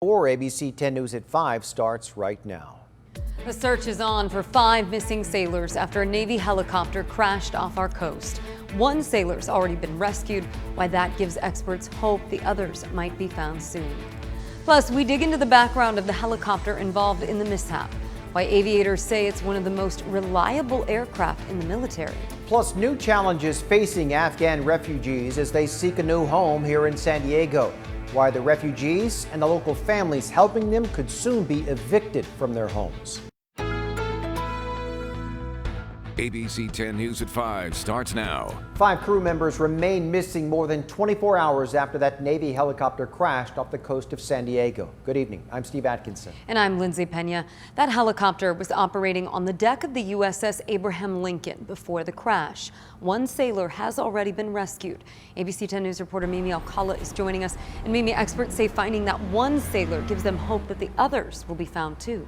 Or ABC 10 News at 5 starts right now. The search is on for 5 missing sailors after a Navy helicopter crashed off our coast. One sailor's already been rescued. Why that gives experts hope the others might be found soon. Plus, we dig into the background of the helicopter involved in the mishap. Why aviators say it's one of the most reliable aircraft in the military. Plus, new challenges facing Afghan refugees as they seek a new home here in San Diego. Why the refugees and the local families helping them could soon be evicted from their homes. ABC 10 News at 5 starts now. 5 crew members remain missing more than 24 hours after that Navy helicopter crashed off the coast of San Diego. Good evening. I'm Steve Atkinson. And I'm Lindsay Pena. That helicopter was operating on the deck of the USS Abraham Lincoln before the crash. One sailor has already been rescued. ABC 10 News reporter Mimi Alcala is joining us. And Mimi, experts say finding that one sailor gives them hope that the others will be found too.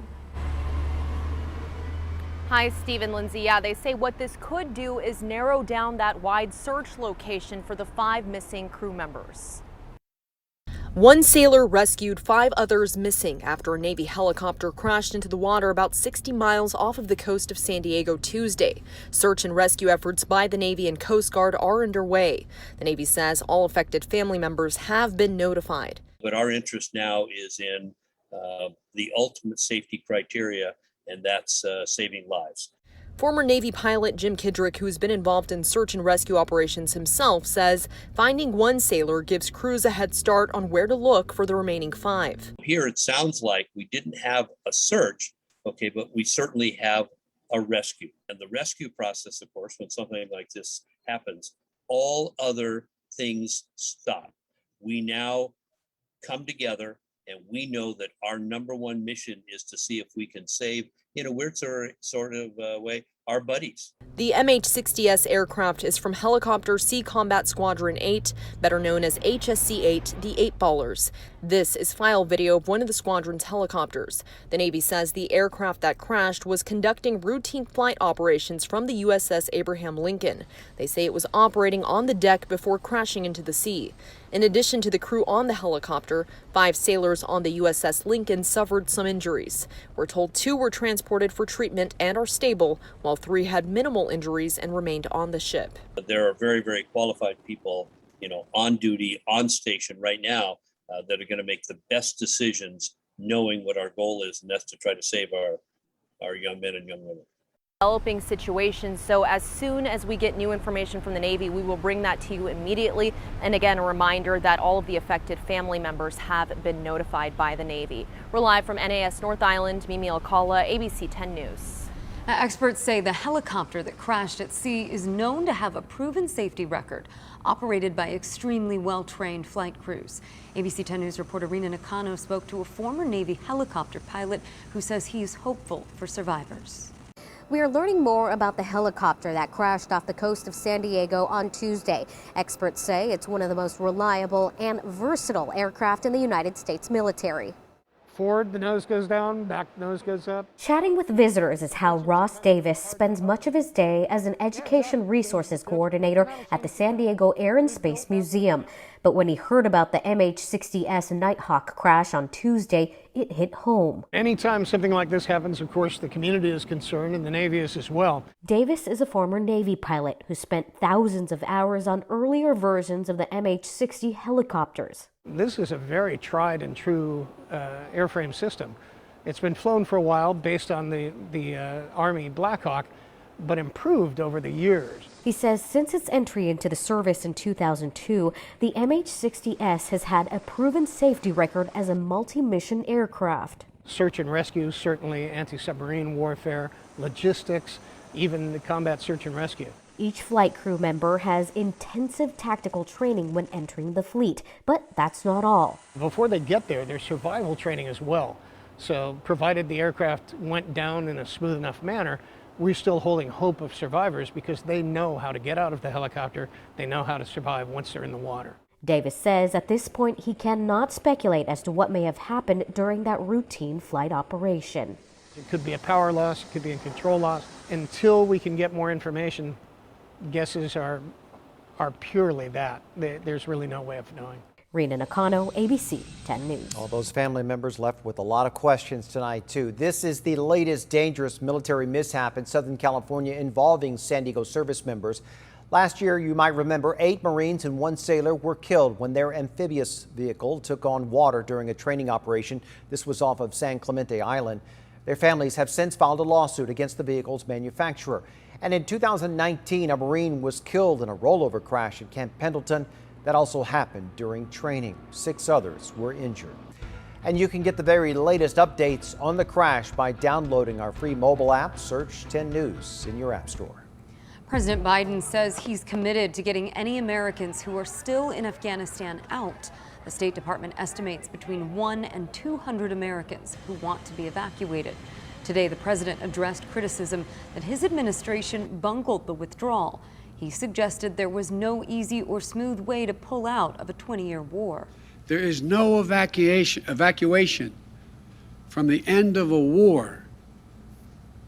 Hi, Steve and Lindsay. Yeah, they say what this could do is narrow down that wide search location for the 5 missing crew members. One sailor rescued, 5 others missing after a Navy helicopter crashed into the water about 60 miles off of the coast of San Diego Tuesday. Search and rescue efforts by the Navy and Coast Guard are underway. The Navy says all affected family members have been notified. But our interest now is in the ultimate safety criteria, and that's saving lives. Former Navy pilot Jim Kidrick, who's been involved in search and rescue operations himself, says finding one sailor gives crews a head start on where to look for the remaining 5. Here it sounds like we didn't have a search, okay, but we certainly have a rescue. And the rescue process, of course, when something like this happens, all other things stop. We now come together, and we know that our number one mission is to see if we can save, in a weird sort of way, our buddies. The MH-60S aircraft is from Helicopter Sea Combat Squadron 8, better known as HSC-8, the 8-ballers. This is file video of one of the squadron's helicopters. The Navy says the aircraft that crashed was conducting routine flight operations from the USS Abraham Lincoln. They say it was operating on the deck before crashing into the sea. In addition to the crew on the helicopter, 5 sailors on the USS Lincoln suffered some injuries. We're told 2 were transported for treatment and are stable, while 3 had minimal injuries and remained on the ship. There are very, very qualified people, on duty, on station right now that are going to make the best decisions, knowing what our goal is, and that's to try to save our young men and young women. Developing situations, so as soon as we get new information from the Navy, we will bring that to you immediately. And again, a reminder that all of the affected family members have been notified by the Navy. We're live from NAS North Island. Mimi Alcala, ABC 10 News. Experts say the helicopter that crashed at sea is known to have a proven safety record, operated by extremely well-trained flight crews. ABC 10 News reporter Rena Nakano spoke to a former Navy helicopter pilot who says he's hopeful for survivors. We are learning more about the helicopter that crashed off the coast of San Diego on Tuesday. Experts say it's one of the most reliable and versatile aircraft in the United States military. Forward, the nose goes down, back, the nose goes up. Chatting with visitors is how Ross Davis spends much of his day as an education resources coordinator at the San Diego Air and Space Museum. But when he heard about the MH-60S Nighthawk crash on Tuesday, it hit home. Anytime something like this happens, of course, the community is concerned and the Navy is as well. Davis is a former Navy pilot who spent thousands of hours on earlier versions of the MH-60 helicopters. This is a very tried and true airframe system. It's been flown for a while based on the Army Black Hawk, but improved over the years. He says since its entry into the service in 2002, the MH-60S has had a proven safety record as a multi-mission aircraft. Search and rescue, certainly anti-submarine warfare, logistics, even the combat search and rescue. Each flight crew member has intensive tactical training when entering the fleet, but that's not all. Before they get there, there's survival training as well. So provided the aircraft went down in a smooth enough manner, we're still holding hope of survivors because they know how to get out of the helicopter. They know how to survive once they're in the water. Davis says at this point he cannot speculate as to what may have happened during that routine flight operation. It could be a power loss, it could be a control loss. Until we can get more information, guesses are purely that. There's really no way of knowing. Rena Nakano, ABC 10 News. All those family members left with a lot of questions tonight, too. This is the latest dangerous military mishap in Southern California involving San Diego service members. Last year, you might remember, 8 Marines and 1 sailor were killed when their amphibious vehicle took on water during a training operation. This was off of San Clemente Island. Their families have since filed a lawsuit against the vehicle's manufacturer. And in 2019, a Marine was killed in a rollover crash at Camp Pendleton. That also happened during training. 6 others were injured. And you can get the very latest updates on the crash by downloading our free mobile app. Search 10 News in your app store. President Biden says he's committed to getting any Americans who are still in Afghanistan out. The State Department estimates between 100 and 200 Americans who want to be evacuated. Today, the president addressed criticism that his administration bungled the withdrawal. He suggested there was no easy or smooth way to pull out of a 20-year war. There is no evacuation from the end of a war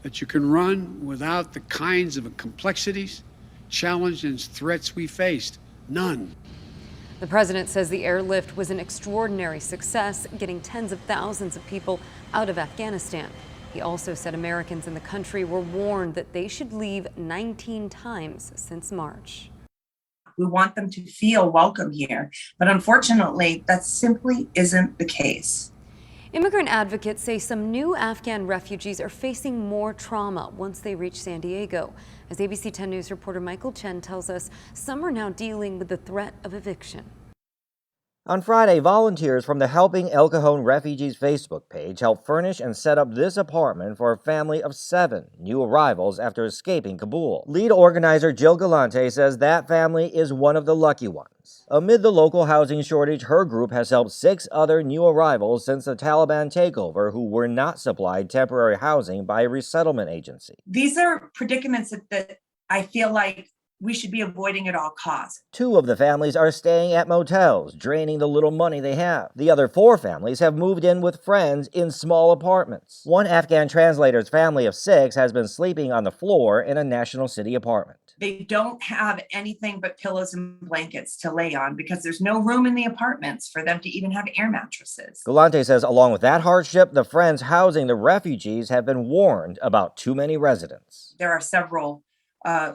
that you can run without the kinds of complexities, challenges, and threats we faced. None. The president says the airlift was an extraordinary success, getting tens of thousands of people out of Afghanistan. He also said Americans in the country were warned that they should leave 19 times since March. We want them to feel welcome here, but unfortunately, that simply isn't the case. Immigrant advocates say some new Afghan refugees are facing more trauma once they reach San Diego. As ABC 10 News reporter Michael Chen tells us, some are now dealing with the threat of eviction. On Friday, volunteers from the Helping El Cajon Refugees Facebook page helped furnish and set up this apartment for a family of 7 new arrivals after escaping Kabul. Lead organizer Jill Galante says that family is one of the lucky ones. Amid the local housing shortage, her group has helped 6 other new arrivals since the Taliban takeover who were not supplied temporary housing by a resettlement agency. These are predicaments that I feel like we should be avoiding at all costs. 2 of the families are staying at motels, draining the little money they have. The other 4 families have moved in with friends in small apartments. One Afghan translator's family of 6 has been sleeping on the floor in a National City apartment. They don't have anything but pillows and blankets to lay on because there's no room in the apartments for them to even have air mattresses. Galante says along with that hardship, the friends housing the refugees have been warned about too many residents. There are several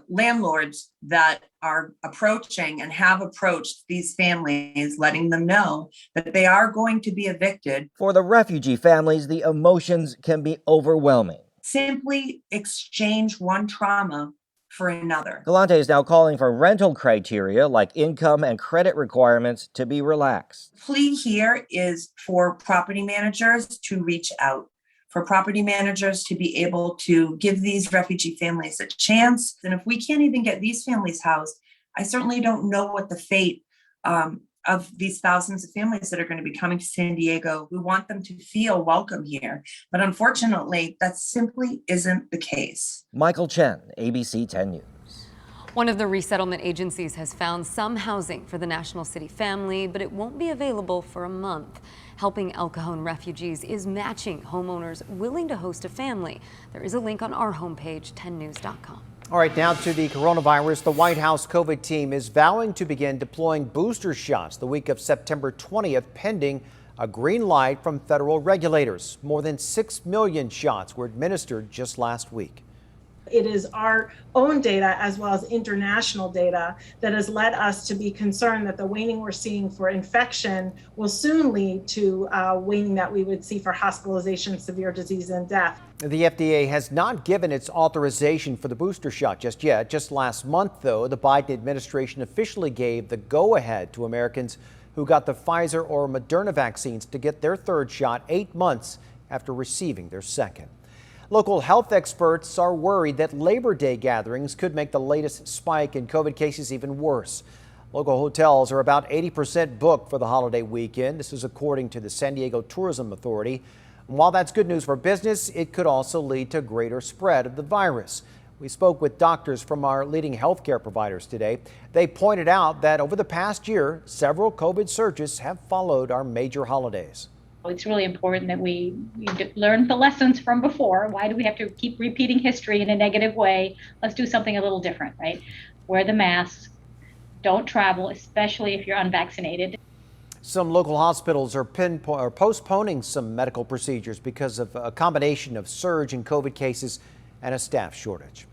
landlords that are approaching and have approached these families, letting them know that they are going to be evicted. For the refugee families, the emotions can be overwhelming. Simply exchange one trauma for another. Galante is now calling for rental criteria like income and credit requirements to be relaxed. Plea here is for property managers to reach out, for property managers to be able to give these refugee families a chance. And if we can't even get these families housed, I certainly don't know what the fate of these thousands of families that are going to be coming to San Diego. We want them to feel welcome here. But unfortunately, that simply isn't the case. Michael Chen, ABC 10 News. One of the resettlement agencies has found some housing for the National City family, but it won't be available for a month. Helping El Cajon Refugees is matching homeowners willing to host a family. There is a link on our homepage, 10news.com. All right, now to the coronavirus. The White House COVID team is vowing to begin deploying booster shots the week of September 20th, pending a green light from federal regulators. More than 6 million shots were administered just last week. It is our own data as well as international data that has led us to be concerned that the waning we're seeing for infection will soon lead to waning that we would see for hospitalization, severe disease, and death. The FDA has not given its authorization for the booster shot just yet. Just last month, though, the Biden administration officially gave the go-ahead to Americans who got the Pfizer or Moderna vaccines to get their 3rd shot 8 months after receiving their 2nd. Local health experts are worried that Labor Day gatherings could make the latest spike in COVID cases even worse. Local hotels are about 80% booked for the holiday weekend. This is according to the San Diego Tourism Authority. And while that's good news for business, it could also lead to greater spread of the virus. We spoke with doctors from our leading healthcare providers today. They pointed out that over the past year, several COVID surges have followed our major holidays. It's really important that we learn the lessons from before. Why do we have to keep repeating history in a negative way? Let's do something a little different, right? Wear the masks, don't travel, especially if you're unvaccinated. Some local hospitals are postponing some medical procedures because of a combination of surge in COVID cases and a staff shortage.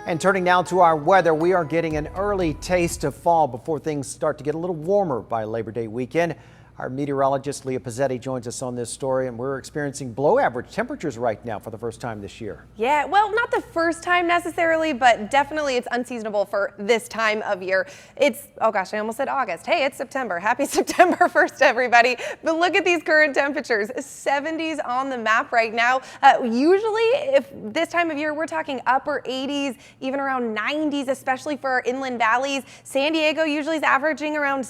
And turning now to our weather, we are getting an early taste of fall before things start to get a little warmer by Labor Day weekend. Our meteorologist Leah Pizzetti joins us on this story, and we're experiencing below average temperatures right now for the first time this year. Yeah, well, not the first time necessarily, but definitely it's unseasonable for this time of year. It's, oh gosh, I almost said August. Hey, it's September. Happy September 1st, everybody. But look at these current temperatures, 70s on the map right now. Usually, if this time of year, we're talking upper 80s, even around 90s, especially for our inland valleys. San Diego usually is averaging around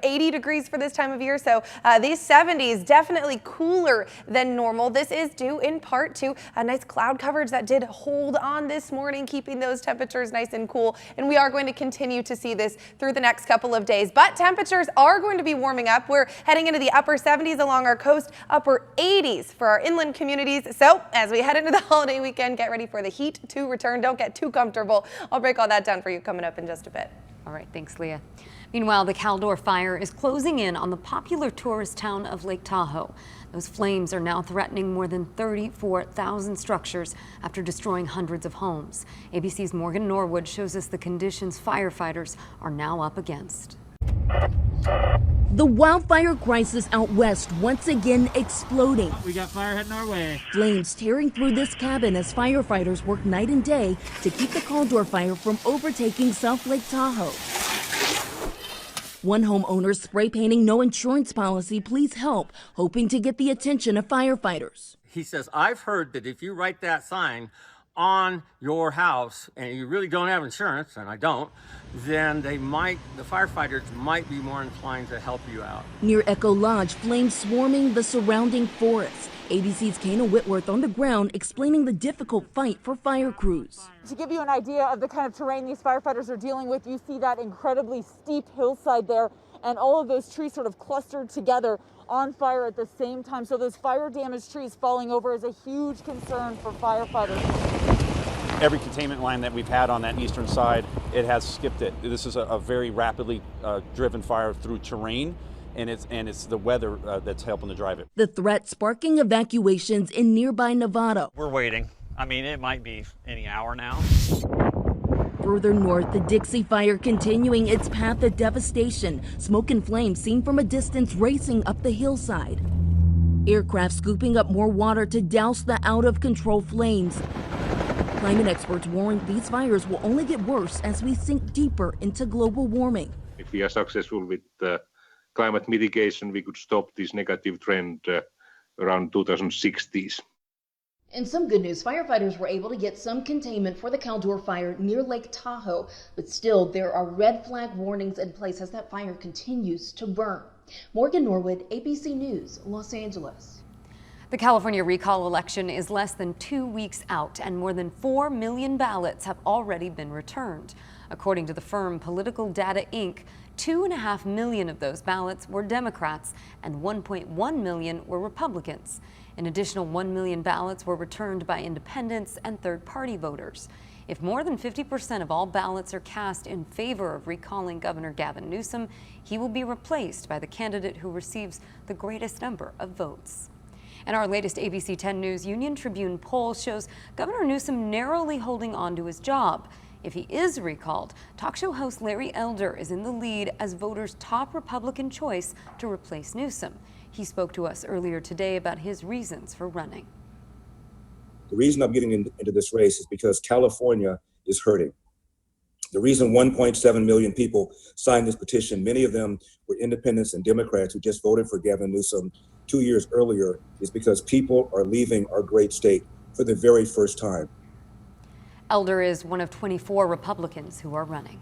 80 degrees for this time of year. So these 70s definitely cooler than normal. This is due in part to a nice cloud coverage that did hold on this morning, keeping those temperatures nice and cool. And we are going to continue to see this through the next couple of days. But temperatures are going to be warming up. We're heading into the upper 70s along our coast, upper 80s for our inland communities. So as we head into the holiday weekend, get ready for the heat to return. Don't get too comfortable. I'll break all that down for you coming up in just a bit. All right, thanks, Leah. Meanwhile, the Caldor fire is closing in on the popular tourist town of Lake Tahoe. Those flames are now threatening more than 34,000 structures after destroying hundreds of homes. ABC's Morgan Norwood shows us the conditions firefighters are now up against. The wildfire crisis out west once again exploding. We got fire heading our way. Flames tearing through this cabin as firefighters work night and day to keep the Caldor fire from overtaking South Lake Tahoe. One homeowner spray painting "No insurance policy, please help," hoping to get the attention of firefighters. He says, I've heard that if you write that sign on your house and you really don't have insurance, and I don't, then the firefighters might be more inclined to help you out. Near Echo Lodge, flames swarming the surrounding forest. ABC's Kana Whitworth on the ground explaining the difficult fight for fire crews. To give you an idea of the kind of terrain these firefighters are dealing with, you see that incredibly steep hillside there, and all of those trees sort of clustered together on fire at the same time. So those fire damaged trees falling over is a huge concern for firefighters. Every containment line that we've had on that eastern side, it has skipped it. This is a very rapidly driven fire through terrain, and it's the weather that's helping to drive it. The threat sparking evacuations in nearby Nevada. We're waiting. I mean, it might be any hour now. Further north, the Dixie Fire continuing its path of devastation. Smoke and flames seen from a distance racing up the hillside. Aircraft scooping up more water to douse the out-of-control flames. Climate experts warn these fires will only get worse as we sink deeper into global warming. If we are successful with climate mitigation, we could stop this negative trend around 2060s. And some good news, firefighters were able to get some containment for the Caldor fire near Lake Tahoe, but still there are red flag warnings in place as that fire continues to burn. Morgan Norwood, ABC News, Los Angeles. The California recall election is less than 2 weeks out, and more than 4 million ballots have already been returned. According to the firm Political Data Inc., 2.5 million of those ballots were Democrats and 1.1 million were Republicans. An additional 1 million ballots were returned by independents and third-party voters. If more than 50% of all ballots are cast in favor of recalling Governor Gavin Newsom, he will be replaced by the candidate who receives the greatest number of votes. And our latest ABC 10 News Union Tribune poll shows Governor Newsom narrowly holding on to his job. If he is recalled, talk show host Larry Elder is in the lead as voters' top Republican choice to replace Newsom. He spoke to us earlier today about his reasons for running. The reason I'm getting into this race is because California is hurting. The reason 1.7 million people signed this petition, many of them were independents and Democrats who just voted for Gavin Newsom 2 years earlier, is because people are leaving our great state for the very first time. Elder is one of 24 Republicans who are running.